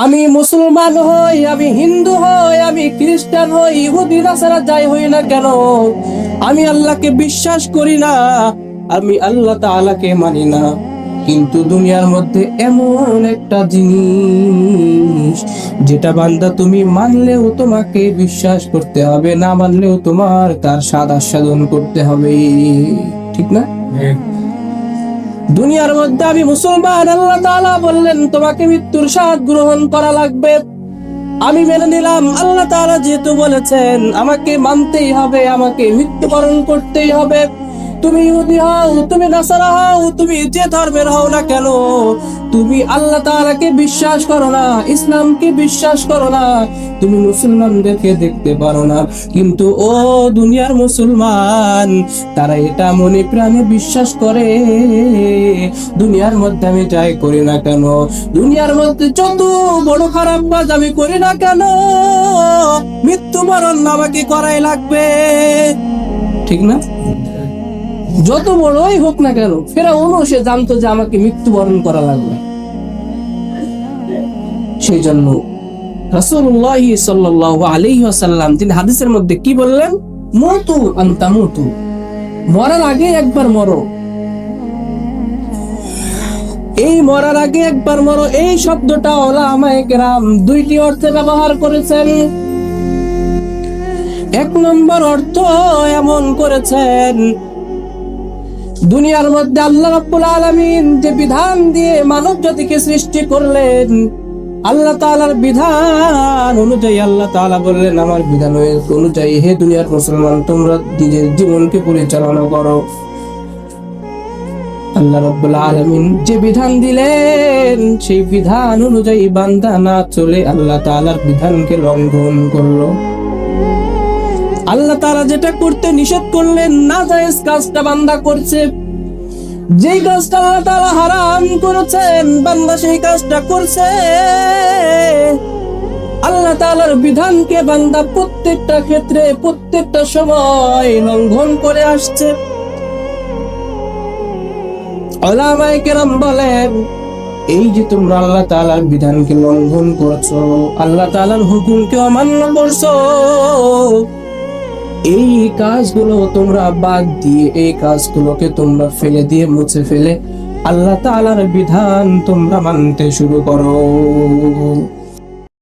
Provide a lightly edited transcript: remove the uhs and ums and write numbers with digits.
আমি মুসলমান হই, আমি হিন্দু হই, আমি খ্রিস্টান হই, ইহুদি নাসারা যাই হই না কেন, আমি আল্লাহকে বিশ্বাস করি না, আমি আল্লাহ তাআলাকে মানি না। কিন্তু দুনিয়ার মধ্যে এমন একটা জিনিস যেটা বান্দা তুমি মানলেও তোমাকে বিশ্বাস করতে হবে, না মানলেও তোমার তার স্বাদ আস্বাদন করতে হবে, ঠিক না? দুনিয়ার মধ্যে আমি মুসলমান, আল্লাহ তাআলা বললেন তোমাকে মৃত্যুর স্বাদ গ্রহণ করা লাগবে। আমি মেনে নিলাম, আল্লাহ তাআলা যেহেতু বলেছেন আমাকে মানতেই হবে, আমাকে মৃত্যুবরণ করতেই হবে। তুমি ইহুদি হও, তুমি নাসারা হও, তুমি যে ধর্মের হও না কেন, তুমি আল্লাহ তাআলাকে বিশ্বাস করো না, ইসলামকে বিশ্বাস করো না, তুমি মুসলমানদেরকে দেখতে পারো না। কিন্তু ও দুনিয়ার মুসলমান, তারা এটা মনে প্রাণে বিশ্বাস করে, দুনিয়ার মধ্যে আমি যাই করি না কেন, দুনিয়ার মধ্যে যত বড় খারাপ কাজ আমি করি না কেন, মৃত্যুবরণ আমাকে করাই লাগবে, ঠিক না? যত বড়ই হোক না কেন, ফেরাউনও সে জানতো যে আমাকে মৃত্যুবরণ করা লাগবে। সেই জন্য রাসূলুল্লাহ সাল্লাল্লাহু আলাইহি ওয়াসাল্লাম তিনি হাদিসের মধ্যে কি বললেন? মুতু আন তামুতু, মরার আগে একবার মরো, এই মরার আগে একবার মরো, এই শব্দটা উলামায়ে কেরাম দুইটি অর্থে ব্যবহার করেছেন। এক নম্বর অর্থ এমন করেছেন, দুনিয়ার মধ্যে আল্লাহ রাব্বুল আলামিন যে বিধান দিয়ে মানব জাতিকে সৃষ্টি করলেন, আল্লাহ তাআলার বিধান অনুযায়ী আল্লাহ তাআলা বললেন আমার বিধান অনুযায়ী হে দুনিয়ার মুসলমান তোমরা নিজের জীবনকে পরিচালনা করো। আল্লাহ রাব্বুল আলামিন যে বিধান দিলেন সেই বিধান অনুযায়ী বান্দা না চলে আল্লাহ তাআলার বিধানকে লঙ্ঘন করলো। আল্লাহ তাআলা যেটা করতে নিষেধ করলেন, নাজায়েজ কাজটা বান্দা করছে, যেই কাজটা আল্লাহ তাআলা হারাম করেছেন বান্দা সেই কাজটা করছে। আল্লাহ তাআলার বিধানকে বান্দা প্রত্যেকটা ক্ষেত্রে প্রত্যেকটা সময় লঙ্ঘন করে আসছে। উলামায়ে কেরাম বলেন, এই যে তোমরা আল্লাহ তাআলার বিধানকে লঙ্ঘন করছো, আল্লাহ তাআলার হুকুমকে অমান্য করছো, এই কাজগুলো তোমরা বাদ দিয়ে, এই কাজগুলোকে তোমরা ফেলে দিয়ে মুছে ফেলে আল্লাহ তাআলার বিধান তোমরা মানতে শুরু করো।